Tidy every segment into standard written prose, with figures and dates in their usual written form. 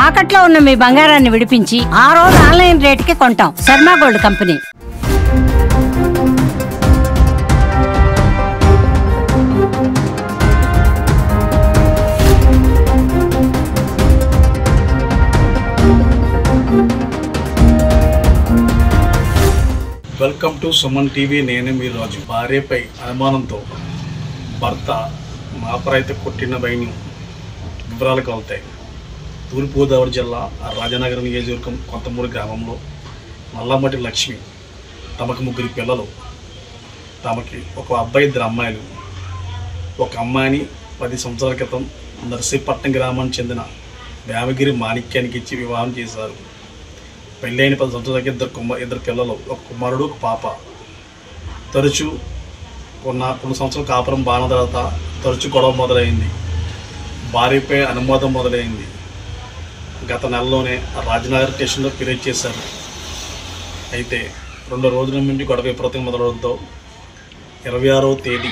తాకట్లో ఉన్న మీ బంగారాన్ని విడిపించి ఆ రోజు ఆన్లైన్ రేటుకి కొంటాం. Sharma gold company. Welcome to Suman TV. నేను మీ రాజు. భార్యపై అనుమానంతో భర్త మాపరైతే కొట్టిన వైని వివరాలు కలుగుతాయి. తూర్పుగోదావరి జిల్లా రాజనగరం నియోజకవర్గం కొంతమూరు గ్రామంలో నల్లమటి లక్ష్మి తమకు 3 పిల్లలు, తమకి ఒక అబ్బాయి 2 అమ్మాయిలు. ఒక అమ్మాయిని 10 సంవత్సరాల క్రితం నర్సీపట్నం గ్రామానికి చెందిన వేమగిరి మాణిక్యానికి ఇచ్చి వివాహం చేశారు. పెళ్ళైన 10 సంవత్సరాలకి ఇద్దరు పిల్లలు, ఒక కుమారుడు ఒక పాప. తరచూ కొన్ని సంవత్సరాల కాపురం బాణ తర్వాత తరచూ గొడవ మొదలైంది. భార్యపై అనుమానం మొదలైంది. గత నెలలోనే రాజనగర్ స్టేషన్లో ఫిర్యాదు చేశారు. అయితే 2 రోజుల నుండి గొడవ విపరీతంగా మొదలవడంతో 26వ తేదీ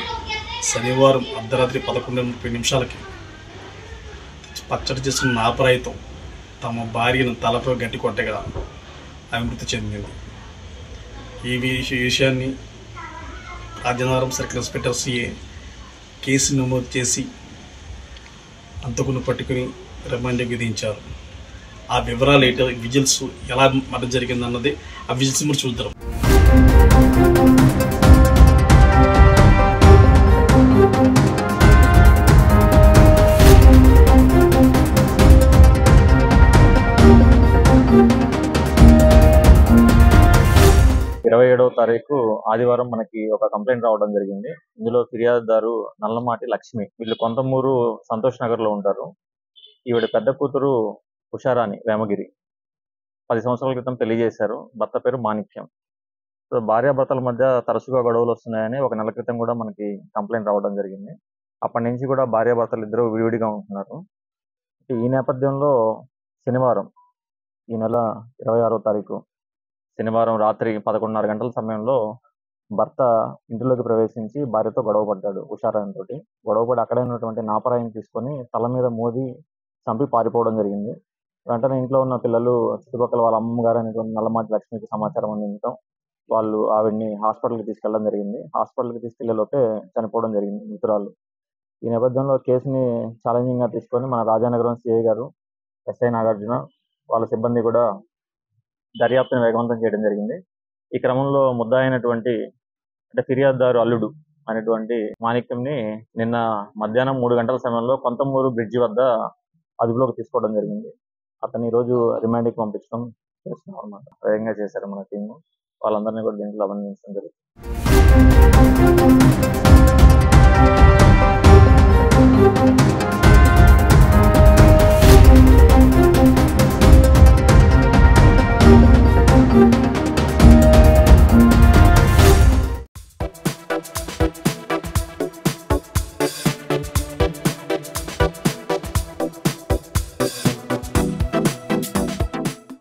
శనివారం అర్ధరాత్రి 11:30 పచ్చడి చేసుకున్న నాపరాయితో తమ భార్యను తలపై గట్టి కొట్టగా ఆమె మృతి చెందింది. ఈ విషయాన్ని Rajanagaram circle inspector CA case నమోదు చేసి అంతకును పట్టుకుని రిమాండ్ విధించారు. ఆ వివరాలు ఏంటో, విజిల్స్ ఎలా మరణ జరిగిందన్నది ఆ విజిల్స్ మీరు చూద్దాం. 27వ తారీఖు ఆదివారం మనకి ఒక కంప్లైంట్ రావడం జరిగింది. ఇందులో ఫిర్యాదుదారు నల్లమాటి లక్ష్మి. వీళ్ళు కొంతమూరు సంతోష్ నగర్ లో ఉంటారు. ఈవిడ పెద్ద కూతురు ఉషారాణి వేమగిరి 10 సంవత్సరాల క్రితం పెళ్లి చేశారు. భర్త పేరు మాణిక్యం. సో భార్యాభర్తల మధ్య తరచుగా గొడవలు వస్తున్నాయని ఒక నెల క్రితం కూడా మనకి కంప్లైంట్ రావడం జరిగింది. అప్పటి నుంచి కూడా భార్యాభర్తలు ఇద్దరు విడివిడిగా ఉంటున్నారు. ఈ నేపథ్యంలో శనివారం, ఈ నెల 26వ తారీఖు శనివారం రాత్రి 11:30 గంటల సమయంలో భర్త ఇంటిలోకి ప్రవేశించి భార్యతో గొడవ పడ్డాడు. ఉషారాణితో గొడవపడి అక్కడే ఉన్నటువంటి నాపరాయిని తీసుకొని తల మీద మోది చంపి పారిపోవడం జరిగింది. వెంటనే ఇంట్లో ఉన్న పిల్లలు, చుట్టుపక్కల వాళ్ళ అమ్మగారు అనేటువంటి నల్లమాటి లక్ష్మికి సమాచారం అందించడం, వాళ్ళు ఆవిడ్ని హాస్పిటల్కి తీసుకెళ్ళడం జరిగింది. హాస్పిటల్కి తీసుకెళ్లే లోపే చనిపోవడం జరిగింది మృతురాలు. ఈ నేపథ్యంలో కేసుని ఛాలెంజింగ్ గా తీసుకొని మన రాజానగరం సిఐ గారు, ఎస్ఐ నాగార్జున, వాళ్ళ సిబ్బంది కూడా దర్యాప్తును వేగవంతం చేయడం జరిగింది. ఈ క్రమంలో ముద్దాయి అయినటువంటి ఫిర్యాదుదారు అల్లుడు అనేటువంటి మాణిక్యంని నిన్న మధ్యాహ్నం 3 గంటల సమయంలో కొంతమూరు బ్రిడ్జి వద్ద అదుపులోకి తీసుకోవడం జరిగింది. అతన్ని ఈ రోజు రిమాండ్కి పంపించడం చేస్తున్నాం అన్నమాట. వేగంగా చేశారు మన టీము. వాళ్ళందరినీ కూడా దీంట్లో అభినందించడం జరుగుతుంది.